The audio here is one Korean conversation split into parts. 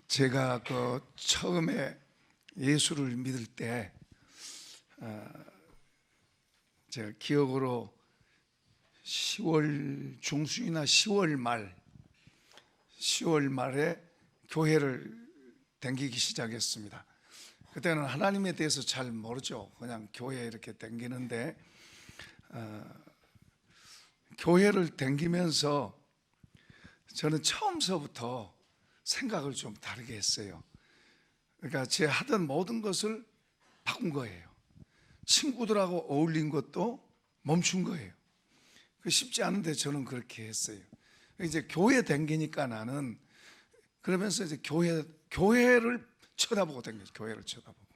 제가 처음에 예수를 믿을 때 제가 기억으로 10월 중순이나 10월 말에 교회를 다니기 시작했습니다. 그때는 하나님에 대해서 잘 모르죠. 그냥 교회에 이렇게 다니는데 교회를 다니면서 저는 처음서부터 생각을 좀 다르게 했어요. 그러니까 제 하던 모든 것을 바꾼 거예요. 친구들하고 어울린 것도 멈춘 거예요. 쉽지 않은데 저는 그렇게 했어요. 이제 교회 다니니까 나는 그러면서 이제 교회를 쳐다보고 다녔어요. 교회를 쳐다보고.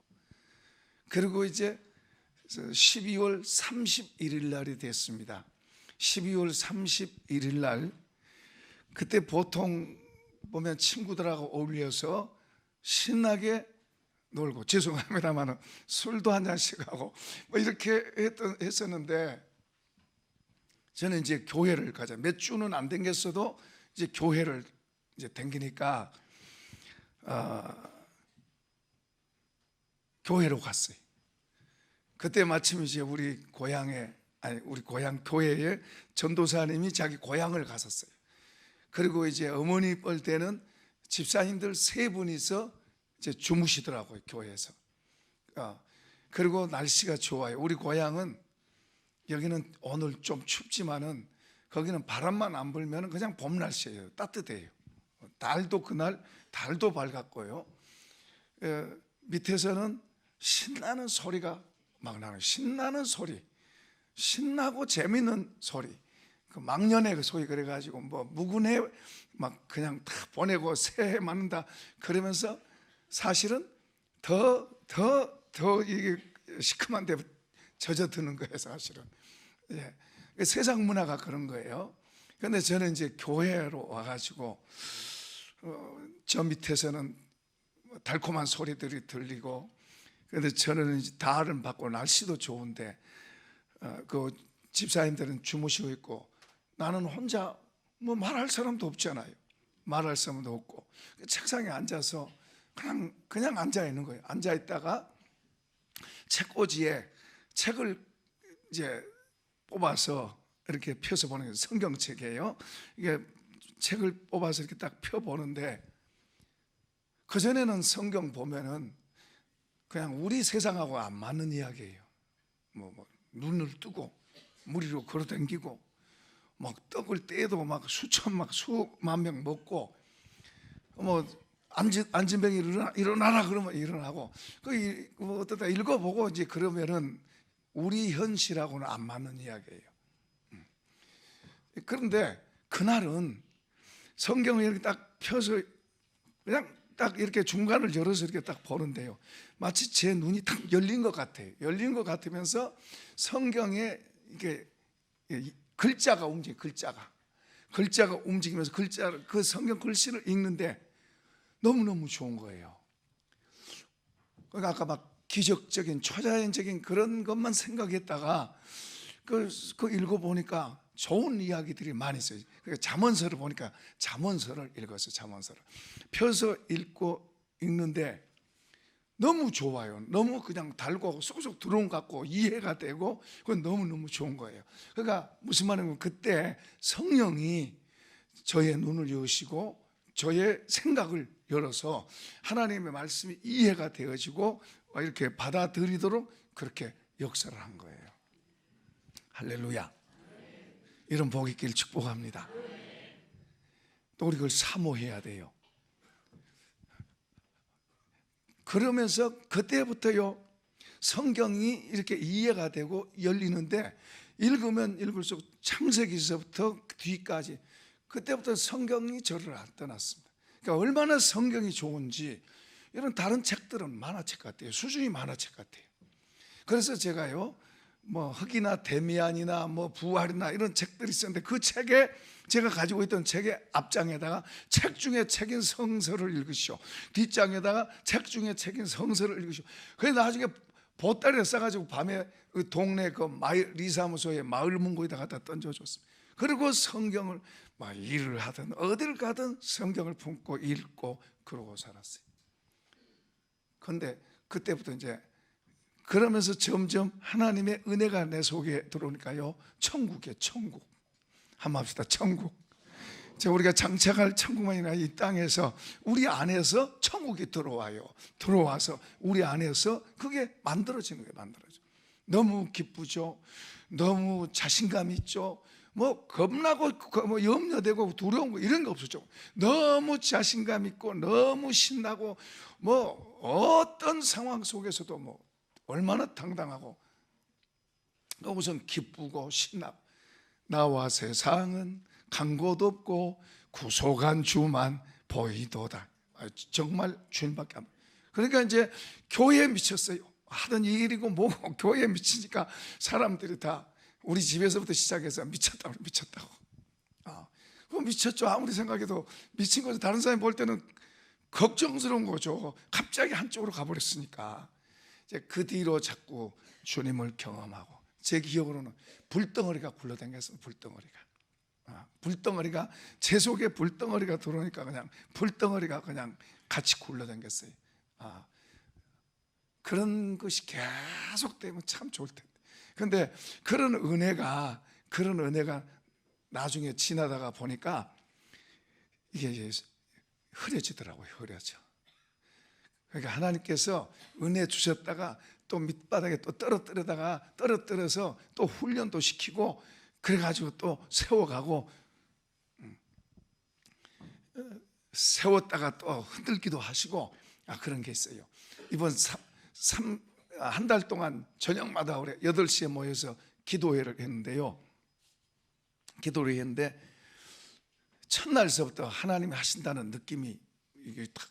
그리고 이제 12월 31일 날이 됐습니다. 12월 31일 날 그때 보통 보면 친구들하고 어울려서 신나게 놀고, 죄송합니다만 술도 한 잔씩 하고 뭐 이렇게 했었는데, 저는 이제 교회를 가자. 몇 주는 안 댕겼어도 이제 교회를 이제 댕기니까 교회로 갔어요. 그때 마침 이제 우리 고향 교회에 전도사님이 자기 고향을 갔었어요. 그리고 이제 어머니 뻘 때는 집사님들 3분이서 이제 주무시더라고요, 교회에서. 그리고 날씨가 좋아요. 우리 고향은 여기는 오늘 좀 춥지만은 거기는 바람만 안 불면 그냥 봄 날씨예요. 따뜻해요. 그날 달도 밝았고요. 밑에서는 신나는 소리가 막 나요. 신나는 소리, 신나고 재밌는 소리. 그 막년의 그 소리, 그래가지고 뭐 묵은해 막 그냥 다 보내고 새해 맞는다 그러면서 사실은 더 이게 시큼한데 젖어드는 거예요, 사실은. 예. 세상 문화가 그런 거예요. 그런데 저는 이제 교회로 와가지고 저 밑에서는 달콤한 소리들이 들리고, 그런데 저는 이제 다른 받고 날씨도 좋은데 그 집사님들은 주무시고 있고 나는 혼자 뭐 말할 사람도 없잖아요. 말할 사람도 없고 책상에 앉아서 그냥 앉아 있는 거예요. 앉아 있다가 책꽂이에 책을 이제 뽑아서 이렇게 펴서 보는 거예요. 성경책이에요. 이게 책을 뽑아서 이렇게 딱 펴 보는데, 그 전에는 성경 보면은 그냥 우리 세상하고 안 맞는 이야기예요. 뭐 눈을 뜨고 무리로 걸어 다니고 막 떡을 떼도 막 수만 명 먹고, 뭐 앉은 병이 일어나라 그러면 일어나고, 뭐 어떠다 읽어보고 이제 그러면은 우리 현실하고는 안 맞는 이야기예요. 그런데 그날은 성경을 이렇게 딱 펴서 그냥 딱 이렇게 중간을 열어서 이렇게 딱 보는데요, 마치 제 눈이 딱 열린 것 같아요. 열린 것 같으면서 성경에 이게 글자가 움직이면서 그 성경 글씨를 읽는데 너무너무 좋은 거예요. 그러니까 아까 막 기적적인 초자연적인 그런 것만 생각했다가 그 읽어보니까 좋은 이야기들이 많이 있어요. 그러니까 잠언서를 보니까 잠언서를 읽었어요. 잠언서를 펴서 읽는데 너무 좋아요. 너무 그냥 달고 쏙쏙 들어온 것 같고 이해가 되고, 그건 너무너무 좋은 거예요. 그러니까 무슨 말이냐면 그때 성령이 저의 눈을 여시고 저의 생각을 열어서 하나님의 말씀이 이해가 되어지고 이렇게 받아들이도록 그렇게 역사를 한 거예요. 할렐루야. 이런 복이 있길 축복합니다. 또 우리 그걸 사모해야 돼요. 그러면서 그때부터요, 성경이 이렇게 이해가 되고 열리는데, 읽으면 읽을수록 창세기서부터 뒤까지 그때부터 성경이 저를 안 떠났습니다. 그러니까 얼마나 성경이 좋은지, 이런 다른 책들은 만화책 같아요. 수준이 만화책 같아요. 그래서 제가요, 뭐 흑이나 데미안이나 뭐 부활이나 이런 책들이 있었는데, 그 책에 제가 가지고 있던 책의 앞장에다가 책 중에 책인 성서를 읽으시오, 뒷장에다가 책 중에 책인 성서를 읽으시오. 그래서 나중에 보따리에 싸가지고 밤에 그 동네 그 리사무소에 마을 문고에다 갖다 던져줬습니다. 그리고 성경을 막 일을 하든 어딜 가든 성경을 품고 읽고 그러고 살았어요. 그런데 그때부터 이제 그러면서 점점 하나님의 은혜가 내 속에 들어오니까요, 천국이에요. 천국. 한번 합시다. 천국. 우리가 장착할 천국만이 아니라 이 땅에서 우리 안에서 천국이 들어와요. 들어와서 우리 안에서 그게 만들어지는 거예요. 만들어져. 너무 기쁘죠. 너무 자신감 있죠. 뭐 겁나고 뭐 염려되고 두려운 거 이런 거 없었죠. 너무 자신감 있고 너무 신나고 뭐 어떤 상황 속에서도 뭐 얼마나 당당하고 우선 기쁘고 신나고, 나와 세상은 간 곳 없고 구속한 주만 보이도다. 정말 주님밖에 안. 그러니까 이제 교회에 미쳤어요. 하던 일이고 뭐고 교회에 미치니까 사람들이 다 우리 집에서부터 시작해서 미쳤다고. 미쳤죠. 아무리 생각해도 미친 거죠. 다른 사람이 볼 때는 걱정스러운 거죠. 갑자기 한쪽으로 가버렸으니까. 이제 그 뒤로 자꾸 주님을 경험하고, 제 기억으로는 불덩어리가 굴러다녔어요. 불덩어리가 제 속에 불덩어리가 들어오니까 그냥 불덩어리가 그냥 같이 굴러다녔어요. 그런 것이 계속 되면 참 좋을 텐데. 그런데 그런 은혜가 나중에 지나다가 보니까 이게 흐려지더라고요. 흐려져. 그러니까 하나님께서 은혜 주셨다가 또 밑바닥에 또 떨어뜨려서 또 훈련도 시키고 그래가지고 또 세워가고, 세웠다가 또 흔들기도 하시고, 그런 게 있어요. 이번 한 달 동안 저녁마다 우리 8시에 모여서 기도회를 했는데요. 기도를 했는데 첫날서부터 하나님이 하신다는 느낌이 이게 딱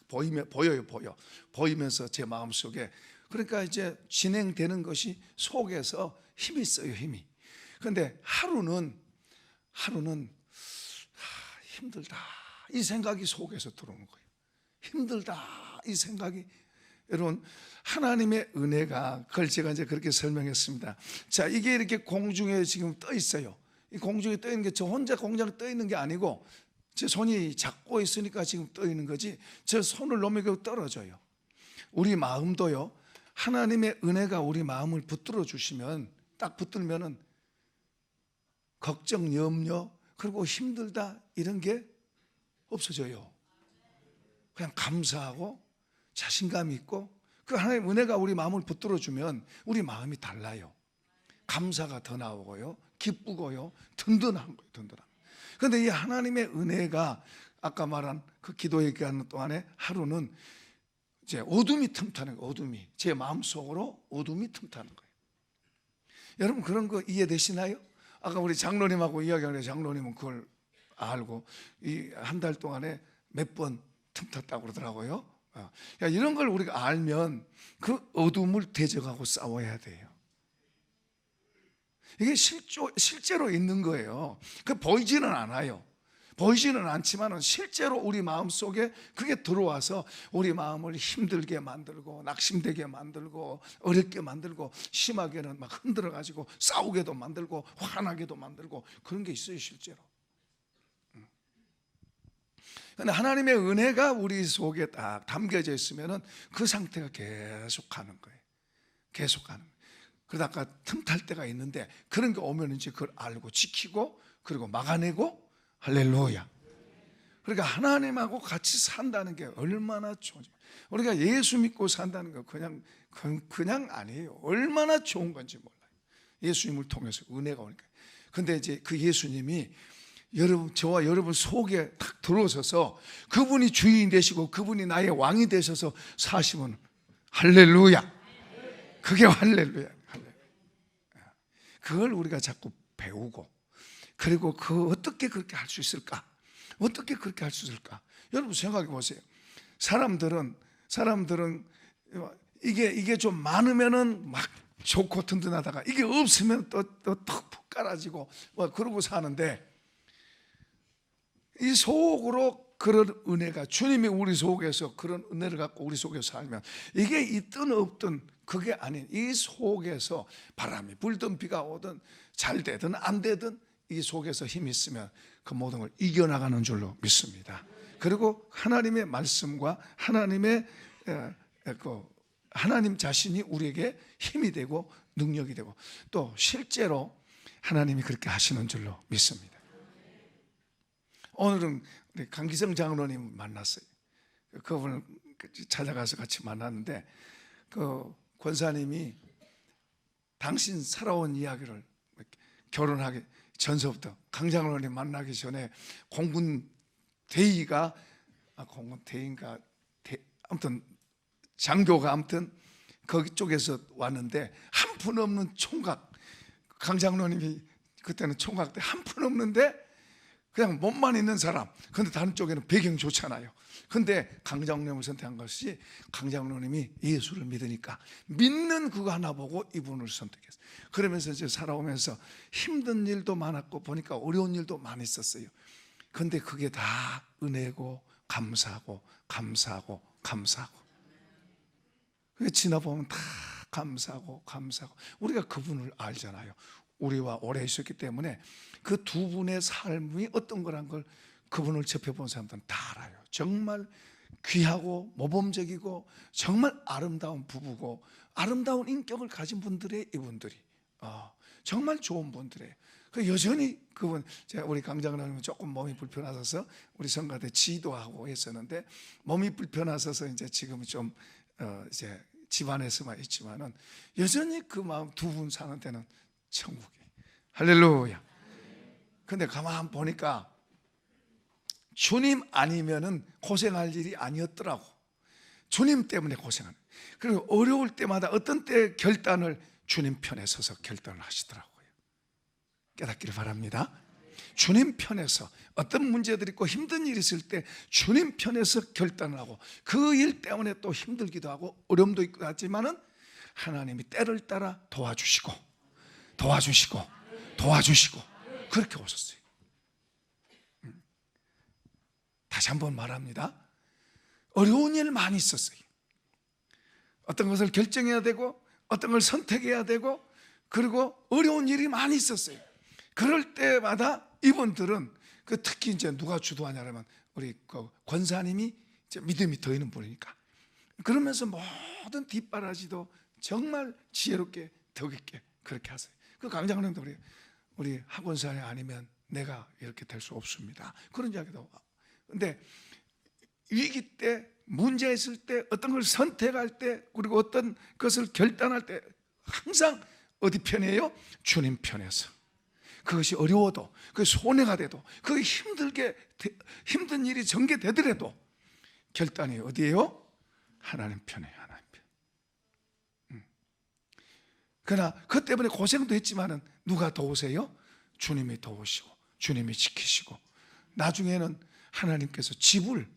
보이면서 제 마음속에, 그러니까 이제 진행되는 것이 속에서 힘이 있어요. 힘이. 그런데 하루는 힘들다 이 생각이 속에서 들어오는 거예요. 힘들다 이 생각이. 여러분, 하나님의 은혜가, 그걸 제가 이제 그렇게 설명했습니다. 자, 이게 이렇게 공중에 지금 떠 있어요. 이 공중에 떠 있는 게 저 혼자 공중에 떠 있는 게 아니고 제 손이 잡고 있으니까 지금 떠 있는 거지, 저 손을 놓으면 떨어져요. 우리 마음도요, 하나님의 은혜가 우리 마음을 붙들어 주시면, 딱 붙들면은 걱정, 염려, 그리고 힘들다 이런 게 없어져요. 그냥 감사하고 자신감 있고, 그 하나님의 은혜가 우리 마음을 붙들어 주면 우리 마음이 달라요. 감사가 더 나오고요, 기쁘고요, 든든한 거예요. 든든한. 그런데 이 하나님의 은혜가 아까 말한 그 기도 얘기하는 동안에 하루는 이제 어둠이 틈타는 거예요. 어둠이 제 마음속으로 어둠이 틈타는 거예요. 여러분, 그런 거 이해되시나요? 아까 우리 장로님하고 이야기하는데 장로님은 그걸 알고 이 한 달 동안에 몇 번 틈탔다고 그러더라고요. 이런 걸 우리가 알면 그 어둠을 대적하고 싸워야 돼요. 이게 실제로 있는 거예요. 그 보이지는 않아요. 보이지는 않지만 실제로 우리 마음속에 그게 들어와서 우리 마음을 힘들게 만들고 낙심되게 만들고 어렵게 만들고 심하게는 막 흔들어가지고 싸우게도 만들고 화나게도 만들고 그런 게 있어요. 실제로. 그런데 하나님의 은혜가 우리 속에 딱 담겨져 있으면 그 상태가 계속 가는 거예요. 계속 가는 거예요. 그러다가 틈탈 때가 있는데 그런 게 오면 이제 그걸 알고 지키고 그리고 막아내고, 할렐루야. 그러니까 하나님하고 같이 산다는 게 얼마나 좋은지. 우리가 예수 믿고 산다는 거 그냥 아니에요. 얼마나 좋은 건지 몰라요. 예수님을 통해서 은혜가 오니까. 근데 이제 그 예수님이 저와 여러분 속에 딱 들어오셔서 그분이 주인이 되시고 그분이 나의 왕이 되셔서 사시면 할렐루야. 그게 할렐루야. 그걸 우리가 자꾸 배우고, 그리고 어떻게 그렇게 할 수 있을까? 어떻게 그렇게 할 수 있을까? 여러분 생각해 보세요. 사람들은 이게 좀 많으면은 막 좋고 든든하다가 이게 없으면 또 푹 깔아지고 뭐 그러고 사는데, 이 속으로 그런 은혜가, 주님이 우리 속에서 그런 은혜를 갖고 우리 속에서 살면 이게 있든 없든 그게 아닌, 이 속에서 바람이 불든 비가 오든 잘 되든 안 되든 이 속에서 힘이 있으면 그 모든 걸 이겨나가는 줄로 믿습니다. 그리고 하나님의 말씀과 하나님의 하나님 자신이 우리에게 힘이 되고 능력이 되고 또 실제로 하나님이 그렇게 하시는 줄로 믿습니다. 오늘은 우리 강기성 장로님 만났어요. 그분을 찾아가서 같이 만났는데 그 권사님이 당신 살아온 이야기를 결혼하기 전서부터 강 장로님 만나기 전에 공군 대위가 공군 대위인가 아무튼 장교가 아무튼 거기 쪽에서 왔는데 한 푼 없는 총각, 강 장로님이 그때는 총각 때 한 푼 없는데 그냥 몸만 있는 사람. 근데 다른 쪽에는 배경이 좋잖아요. 근데 강 장로님을 선택한 것이 강 장로님이 예수를 믿으니까 믿는 그거 하나 보고 이분을 선택했어요. 그러면서 이제 살아오면서 힘든 일도 많았고 보니까 어려운 일도 많이 있었어요. 근데 그게 다 은혜고 감사하고 감사하고 감사하고 지나보면 다 감사하고 감사하고 우리가 그분을 알잖아요. 우리와 오래 있었기 때문에 그 두 분의 삶이 어떤 거란 걸 그분을 접해본 사람들은 다 알아요. 정말 귀하고 모범적이고 정말 아름다운 부부고 아름다운 인격을 가진 분들의 이분들이 정말 좋은 분들이에요. 여전히 그분 우리 강장로님은 조금 몸이 불편하셔서 우리 성가대 지도하고 했었는데 몸이 불편하셔서 이제 지금 좀 이제 집안에서만 있지만은 여전히 그 마음 두 분 사는 데는 천국이. 할렐루야. 근데 가만 보니까 주님 아니면은 고생할 일이 아니었더라고. 주님 때문에 고생하는. 그리고 어려울 때마다 어떤 때 결단을 주님 편에 서서 결단을 하시더라고요. 깨닫기를 바랍니다. 주님 편에서 어떤 문제들이 있고 힘든 일이 있을 때 주님 편에서 결단을 하고 그 일 때문에 또 힘들기도 하고 어려움도 있고 하지만은 하나님이 때를 따라 도와주시고 그렇게 오셨어요. 다시 한번 말합니다. 어려운 일 많이 있었어요. 어떤 것을 결정해야 되고 어떤 걸 선택해야 되고 그리고 어려운 일이 많이 있었어요. 그럴 때마다 이분들은 특히 이제 누가 주도하냐면 우리 권사님이 이제 믿음이 더 있는 분이니까 그러면서 모든 뒷바라지도 정말 지혜롭게 덕 있게 그렇게 하세요. 그 강장님도 우리 학원사에 아니면 내가 이렇게 될 수 없습니다. 그런 이야기도 하고. 근데 위기 때 문제 있을 때 어떤 걸 선택할 때 그리고 어떤 것을 결단할 때 항상 어디 편이에요? 주님 편에서. 그것이 어려워도 그 손해가 돼도 그 힘든 일이 전개되더라도 결단이 어디에요? 하나님 편에 하나님 편. 그러나 그 때문에 고생도 했지만은 누가 도우세요? 주님이 도우시고 주님이 지키시고 나중에는 하나님께서 집을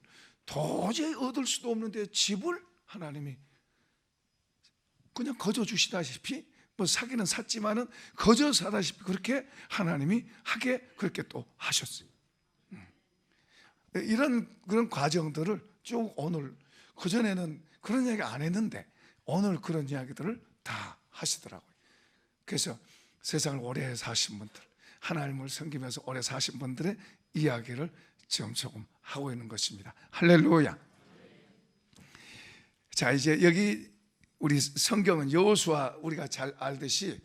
도저히 얻을 수도 없는데 집을 하나님이 그냥 거저 주시다시피 뭐 사기는 샀지만은 거저 사다시피 그렇게 하나님이 하게 그렇게 또 하셨어요. 이런 그런 과정들을 쭉 오늘 그전에는 그런 이야기 안 했는데 오늘 그런 이야기들을 다 하시더라고요. 그래서 세상을 오래 사신 분들 하나님을 섬기면서 오래 사신 분들의 이야기를 지금 조금 하고 있는 것입니다. 할렐루야. 자, 이제 여기 우리 성경은 여호수아 우리가 잘 알듯이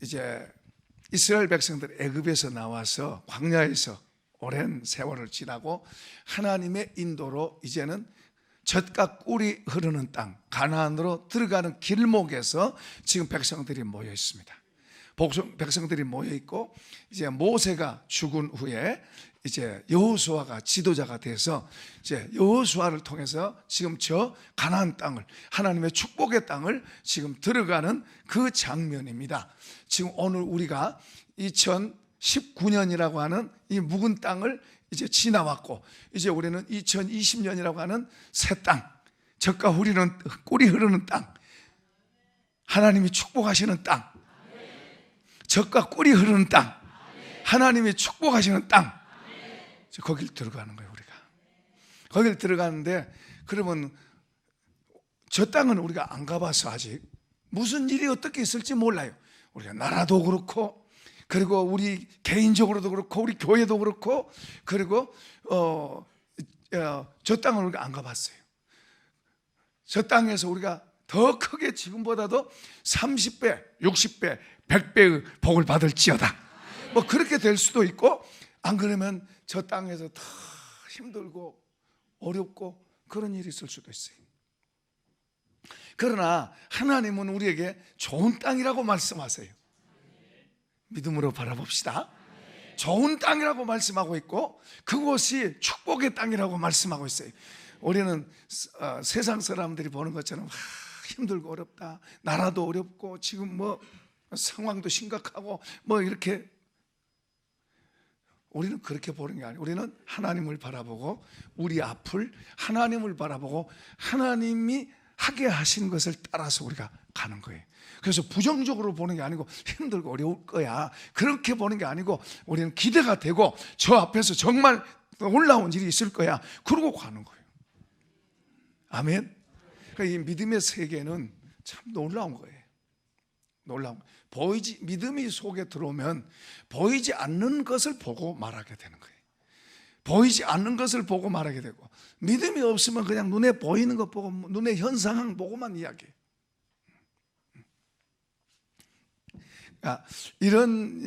이제 이스라엘 백성들 애굽에서 나와서 광야에서 오랜 세월을 지나고 하나님의 인도로 이제는 젖과 꿀이 흐르는 땅 가나안으로 들어가는 길목에서 지금 백성들이 모여 있습니다. 백성들이 모여 있고 이제 모세가 죽은 후에 이제 여호수아가 지도자가 돼서 이제 여호수아를 통해서 지금 저 가나안 땅을 하나님의 축복의 땅을 지금 들어가는 그 장면입니다. 지금 오늘 우리가 2019년이라고 하는 이 묵은 땅을 이제 지나왔고 이제 우리는 2020년이라고 하는 새 땅, 젖과 꿀이 흐르는 땅, 하나님이 축복하시는 땅, 젖과 꿀이 흐르는 땅, 하나님이 축복하시는 땅, 거길 들어가는 거예요. 우리가 거길 들어가는데 그러면 저 땅은 우리가 안 가봐서 아직 무슨 일이 어떻게 있을지 몰라요. 우리가 나라도 그렇고 그리고 우리 개인적으로도 그렇고 우리 교회도 그렇고, 그리고 저 땅을 우리가 안 가봤어요. 저 땅에서 우리가 더 크게 지금보다도 30배, 60배, 100배의 복을 받을지어다. 뭐 그렇게 될 수도 있고, 안 그러면 저 땅에서 더 힘들고 어렵고 그런 일이 있을 수도 있어요. 그러나 하나님은 우리에게 좋은 땅이라고 말씀하세요. 믿음으로 바라봅시다. 좋은 땅이라고 말씀하고 있고, 그곳이 축복의 땅이라고 말씀하고 있어요. 우리는 세상 사람들이 보는 것처럼 힘들고 어렵다, 나라도 어렵고 지금 뭐 상황도 심각하고 뭐 이렇게, 우리는 그렇게 보는 게 아니에요. 우리는 하나님을 바라보고 우리 앞을 하나님을 바라보고 하나님이 하게 하신 것을 따라서 우리가 가는 거예요. 그래서 부정적으로 보는 게 아니고 힘들고 어려울 거야 그렇게 보는 게 아니고, 우리는 기대가 되고 저 앞에서 정말 놀라운 일이 있을 거야 그러고 가는 거예요. 아멘. 그러니까 이 믿음의 세계는 참 놀라운 거예요. 놀라운 거예요. 믿음이 속에 들어오면 보이지 않는 것을 보고 말하게 되는 거예요. 보이지 않는 것을 보고 말하게 되고, 믿음이 없으면 그냥 눈에 보이는 것 보고, 눈에 현상을 보고만 이야기해요. 이런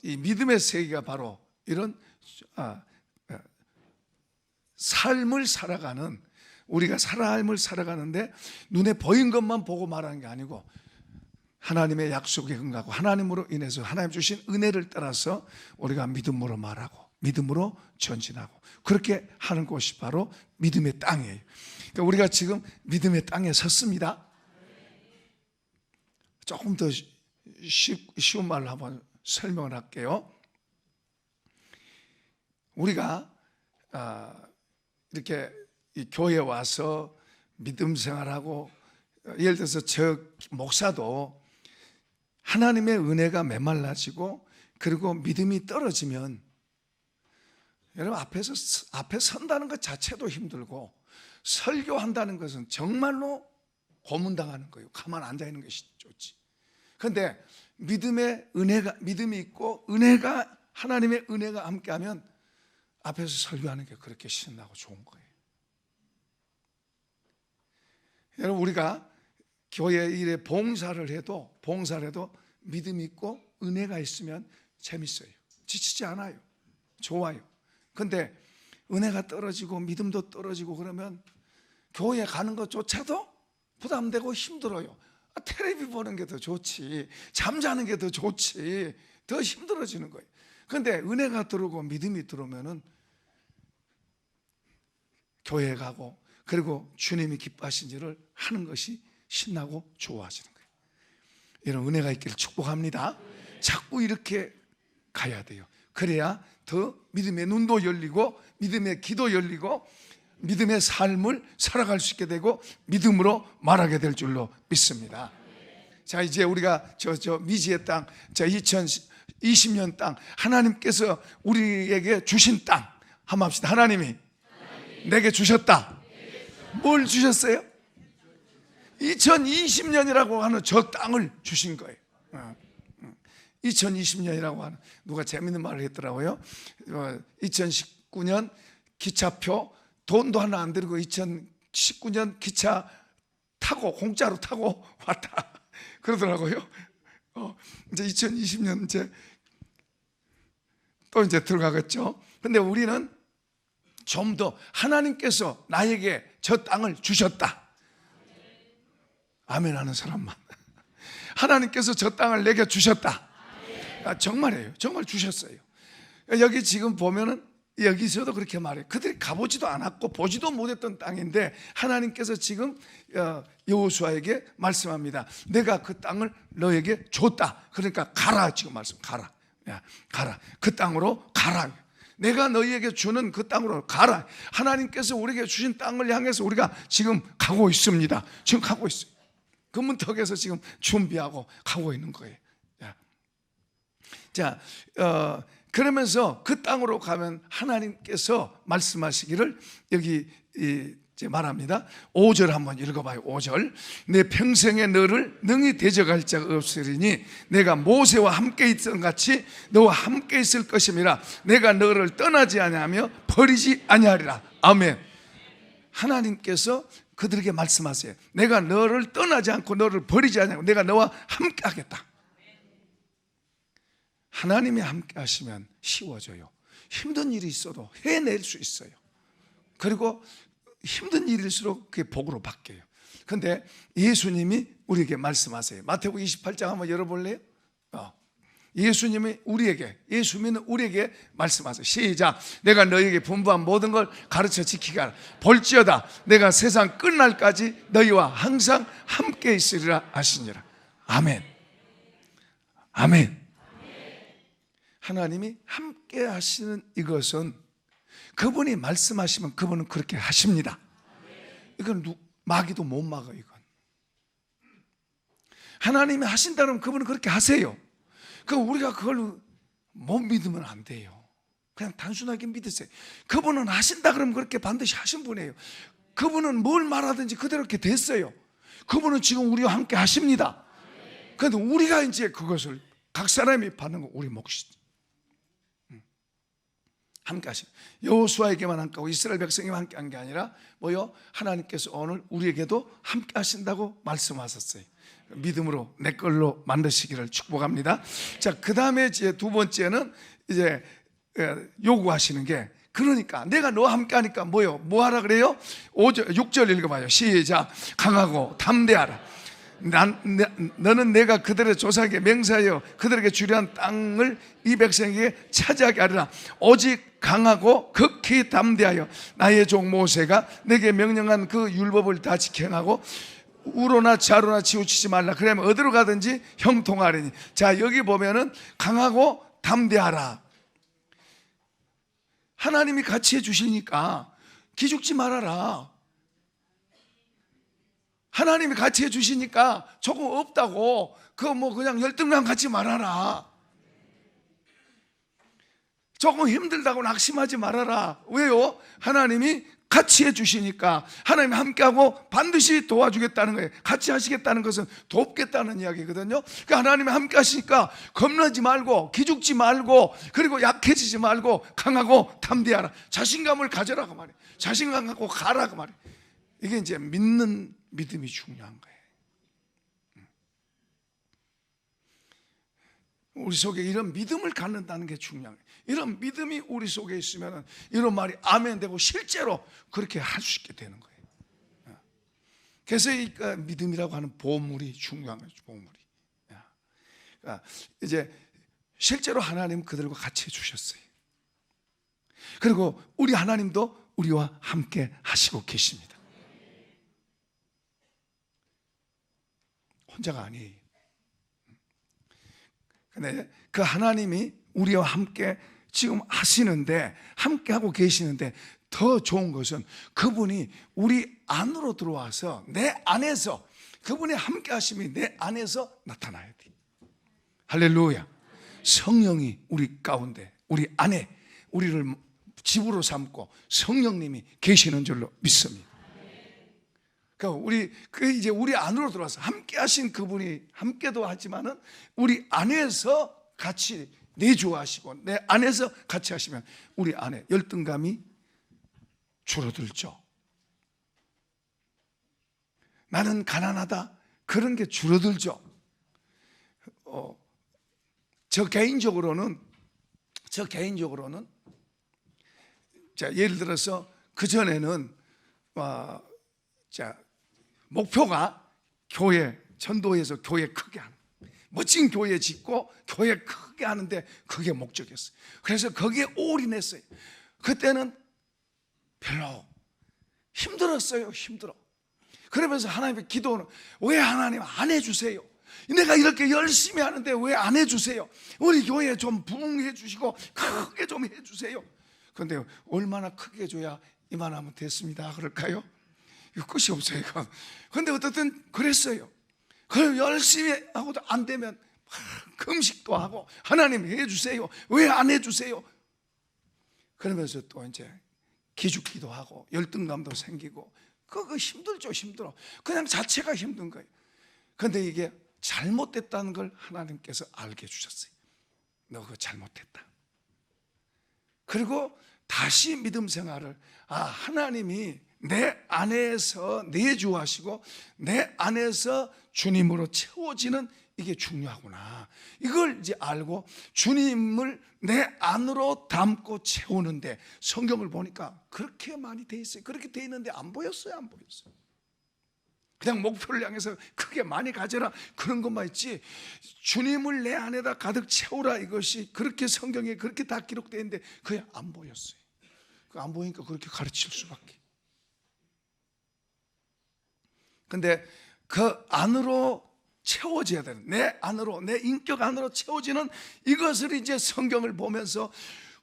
이 믿음의 세계가 바로 이런 삶을 살아가는, 우리가 삶을 살아가는데 눈에 보인 것만 보고 말하는 게 아니고, 하나님의 약속에 응하고 하나님으로 인해서 하나님 주신 은혜를 따라서 우리가 믿음으로 말하고 믿음으로 전진하고, 그렇게 하는 곳이 바로 믿음의 땅이에요. 그러니까 우리가 지금 믿음의 땅에 섰습니다. 조금 더 쉬운 말로 한번 설명을 할게요. 우리가 이렇게 이 교회에 와서 믿음 생활하고, 예를 들어서 저 목사도 하나님의 은혜가 메말라지고 그리고 믿음이 떨어지면, 여러분 앞에 선다는 것 자체도 힘들고, 설교한다는 것은 정말로 고문당하는 거예요. 가만 앉아 있는 것이 좋지. 그런데 믿음이 있고 하나님의 은혜가 함께하면 앞에서 설교하는 게 그렇게 신나고 좋은 거예요. 여러분, 우리가 교회 일에 봉사를 해도 믿음이 있고 은혜가 있으면 재밌어요. 지치지 않아요. 좋아요. 근데 은혜가 떨어지고 믿음도 떨어지고 그러면 교회 가는 것조차도 부담되고 힘들어요. 텔레비 보는 게 더 좋지, 잠자는 게 더 좋지, 더 힘들어지는 거예요. 그런데 은혜가 들어오고 믿음이 들어오면은 교회에 가고, 그리고 주님이 기뻐하신 일을 하는 것이 신나고 좋아지는 거예요. 이런 은혜가 있기를 축복합니다. 자꾸 이렇게 가야 돼요. 그래야 더 믿음의 눈도 열리고 믿음의 귀도 열리고 믿음의 삶을 살아갈 수 있게 되고 믿음으로 말하게 될 줄로 믿습니다. 자, 이제 우리가 저 미지의 땅, 2020년 땅, 하나님께서 우리에게 주신 땅 한번 합시다. 하나님이 내게 주셨다. 뭘 주셨어요? 2020년이라고 하는 저 땅을 주신 거예요. 2020년이라고 하는, 누가 재밌는 말을 했더라고요. 2019년 기차표 돈도 하나 안 들고 2019년 기차 타고 공짜로 타고 왔다 그러더라고요. 이제 2020년 이제 들어가겠죠. 근데 우리는 좀 더 하나님께서 나에게 저 땅을 주셨다. 아멘 하는 사람만. 하나님께서 저 땅을 내게 주셨다. 정말이에요. 정말 주셨어요. 여기 지금 보면은 여기서도 그렇게 말해요. 그들이 가보지도 않았고 보지도 못했던 땅인데 하나님께서 지금 여호수아에게 말씀합니다. 내가 그 땅을 너에게 줬다. 그러니까 가라, 지금 말씀. 가라. 가라. 그 땅으로 가라. 내가 너희에게 주는 그 땅으로 가라. 하나님께서 우리에게 주신 땅을 향해서 우리가 지금 가고 있습니다. 지금 가고 있어요. 그 문턱에서 지금 준비하고 가고 있는 거예요. 자, 그러면서 그 땅으로 가면 하나님께서 말씀하시기를, 여기 이제 말합니다. 5절 한번 읽어봐요. 5절. 내 평생에 너를 능히 대적할 자가 없으리니 내가 모세와 함께 있던 같이 너와 함께 있을 것임이라. 내가 너를 떠나지 아니하며 버리지 아니하리라. 아멘. 하나님께서 그들에게 말씀하세요. 내가 너를 떠나지 않고 너를 버리지 아니하고 내가 너와 함께 하겠다. 하나님이 함께 하시면 쉬워져요. 힘든 일이 있어도 해낼 수 있어요. 그리고 힘든 일일수록 그게 복으로 바뀌어요. 그런데 예수님이 우리에게 말씀하세요. 마태복음 28장 한번 열어볼래요? 예수님이 예수 믿는 우리에게 말씀하세요. 시작. 내가 너희에게 분부한 모든 걸 가르쳐 지키게 하라. 볼지어다 내가 세상 끝날까지 너희와 항상 함께 있으리라 하시니라. 아멘. 아멘. 하나님이 함께 하시는 이것은 그분이 말씀하시면 그분은 그렇게 하십니다. 이건 마귀도 못 막아요. 이건 하나님이 하신다면 그분은 그렇게 하세요. 우리가 그걸 못 믿으면 안 돼요. 그냥 단순하게 믿으세요. 그분은 하신다 그러면 그렇게 반드시 하신 분이에요. 그분은 뭘 말하든지 그대로 이렇게 됐어요. 그분은 지금 우리와 함께 하십니다. 그런데 우리가 이제 그것을 각 사람이 받는 거 우리 몫이죠. 함께 하시고 여호수아에게만 함께 하고 이스라엘 백성에게만 함께 한 게 아니라 하나님께서 오늘 우리에게도 함께 하신다고 말씀하셨어요. 믿음으로 내 걸로 만드시기를 축복합니다. 자, 그 다음에 이제 두 번째는 이제 요구하시는 게, 그러니까 내가 너와 함께 하니까 뭐 하라 그래요? 6절 읽어봐요. 시작. 강하고 담대하라. 너는 내가 그들의 조상에게 맹세하여 그들에게 주려한 땅을 이 백성에게 차지하게 하리라. 오직 강하고 극히 담대하여 나의 종 모세가 내게 명령한 그 율법을 다 지켜나고 우로나 좌로나 치우치지 말라. 그러면 어디로 가든지 형통하리니. 자, 여기 보면은 강하고 담대하라. 하나님이 같이 해주시니까 기죽지 말아라. 하나님이 같이 해주시니까 조금 없다고 그냥 열등감 갖지 말아라. 조금 힘들다고 낙심하지 말아라. 왜요? 하나님이 같이 해주시니까, 하나님이 함께하고 반드시 도와주겠다는 거예요. 같이 하시겠다는 것은 돕겠다는 이야기거든요. 그러니까 하나님이 함께 하시니까 겁나지 말고 기죽지 말고 그리고 약해지지 말고 강하고 담대하라. 자신감을 가져라고 말이에요. 자신감 갖고 가라고 말이에요. 이게 이제 믿는 믿음이 중요한 거예요. 우리 속에 이런 믿음을 갖는다는 게 중요한 거예요. 이런 믿음이 우리 속에 있으면 이런 말이 아멘 되고 실제로 그렇게 할 수 있게 되는 거예요. 그래서 이 믿음이라고 하는 보물이 중요한 거죠. 보물이. 그러니까 이제 실제로 하나님 그들과 같이 해주셨어요. 그리고 우리 하나님도 우리와 함께 하시고 계십니다. 혼자가 아니에요. 근데 그 하나님이 우리와 함께 지금 하시는데, 함께 하고 계시는데, 더 좋은 것은 그분이 우리 안으로 들어와서 내 안에서, 그분의 함께 하심이 내 안에서 나타나야 돼. 할렐루야. 성령이 우리 가운데, 우리 안에 우리를 집으로 삼고 성령님이 계시는 줄로 믿습니다. 그러니까 이제 우리 안으로 들어와서 함께 하신 그분이 함께도 하지만은 우리 안에서 같이 내주하시고 내 안에서 같이 하시면 우리 안에 열등감이 줄어들죠. 나는 가난하다, 그런 게 줄어들죠. 저 개인적으로는 자, 예를 들어서 그전에는 목표가 교회, 전도해서 교회 크게 하는, 멋진 교회 짓고 교회 크게 하는데 그게 목적이었어요. 그래서 거기에 올인했어요. 그때는 별로 힘들었어요. 힘들어. 그러면서 하나님의 기도는, 왜 하나님 안 해주세요? 내가 이렇게 열심히 하는데 왜 안 해주세요? 우리 교회 좀 부흥해 주시고 크게 좀 해주세요. 그런데 얼마나 크게 해줘야 이만하면 됐습니다 그럴까요? 이거 끝이 없어요. 그런데 어떻든 그랬어요. 그럼 열심히 하고도 안 되면 금식도 하고 하나님 해주세요. 왜 안 해주세요? 그러면서 또 이제 기죽기도 하고 열등감도 생기고 그거 힘들죠. 힘들어. 그냥 자체가 힘든 거예요. 그런데 이게 잘못됐다는 걸 하나님께서 알게 해주셨어요. 너 그거 잘못했다. 그리고 다시 믿음 생활을 하나님이 내 안에서 내주하시고 내 안에서 주님으로 채워지는 이게 중요하구나. 이걸 이제 알고 주님을 내 안으로 담고 채우는데 성경을 보니까 그렇게 많이 돼 있어요. 그렇게 돼 있는데 안 보였어요. 안 보였어요. 그냥 목표를 향해서 크게 많이 가져라 그런 것만 있지 주님을 내 안에다 가득 채우라 이것이 그렇게 성경에 그렇게 다 기록되어 있는데 그게 안 보였어요. 안 보이니까 그렇게 가르칠 수밖에. 근데 그 안으로 채워져야 되는 내 안으로 내 인격 안으로 채워지는 이것을 이제 성경을 보면서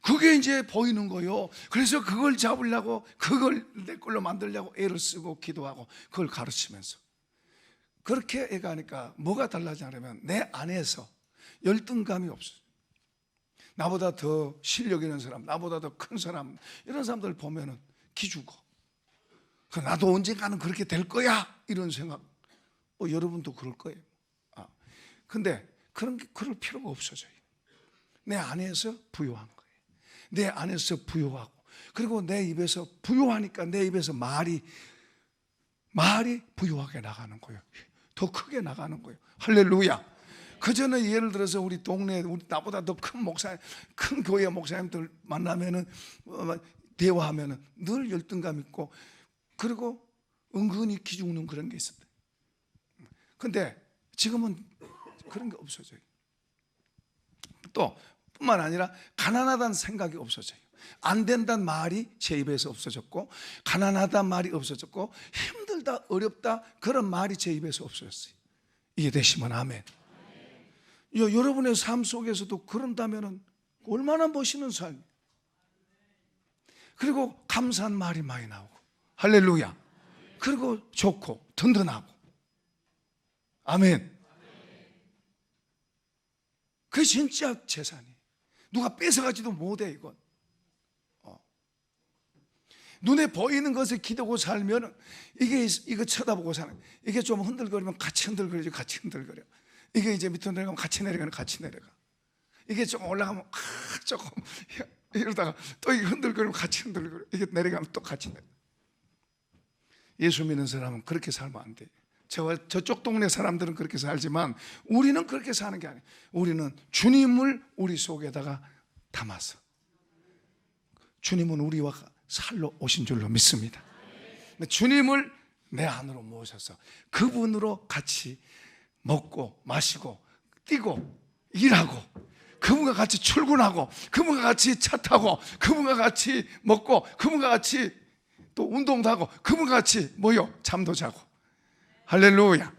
그게 이제 보이는 거요. 그래서 그걸 잡으려고 그걸 내 걸로 만들려고 애를 쓰고 기도하고 그걸 가르치면서 그렇게 애가 하니까 뭐가 달라지냐면 내 안에서 열등감이 없어요. 나보다 더 실력 있는 사람, 나보다 더 큰 사람 이런 사람들 보면은 기죽어. 나도 언젠가는 그렇게 될 거야 이런 생각. 여러분도 그럴 거예요. 근데 그럴 필요가 없어져요. 내 안에서 부요한 거예요. 내 안에서 부요하고 그리고 내 입에서 부요하니까 내 입에서 말이 부요하게 나가는 거예요. 더 크게 나가는 거예요. 할렐루야. 그전에 예를 들어서 우리 동네 나보다 더 큰 목사님, 큰 교회 목사님들 만나면은 대화하면은 늘 열등감 있고 그리고 은근히 기죽는 그런 게 있었대. 근데 지금은 그런 게 없어져요. 또 뿐만 아니라 가난하다는 생각이 없어져요. 안 된다는 말이 제 입에서 없어졌고 가난하다는 말이 없어졌고 힘들다 어렵다 그런 말이 제 입에서 없어졌어요. 이해되시면 아멘. 여러분의 삶 속에서도 그런다면 얼마나 멋있는 삶. 그리고 감사한 말이 많이 나오고 할렐루야. 그리고 좋고 든든하고 아멘. 그게 진짜 재산이에요. 누가 뺏어가지도 못해 이건. 눈에 보이는 것을 기대고 살면 이거 쳐다보고 사는. 이게 좀 흔들거리면 같이 흔들거리죠. 같이 흔들거려. 이게 이제 밑으로 내려가면 같이 내려가는 같이 내려가. 이게 조금 올라가면 조금 이러다가 또 이게 흔들거리면 같이 흔들거려. 이게 내려가면 또 같이 내려가. 예수 믿는 사람은 그렇게 살면 안 돼. 저쪽 동네 사람들은 그렇게 살지만 우리는 그렇게 사는 게 아니에요. 우리는 주님을 우리 속에다가 담아서 주님은 우리와 살러 오신 줄로 믿습니다. 주님을 내 안으로 모셔서 그분으로 같이 먹고 마시고 뛰고 일하고 그분과 같이 출근하고 그분과 같이 차 타고 그분과 같이 먹고 그분과 같이 또 운동도 하고 그분과 같이 모여 잠도 자고 할렐루야.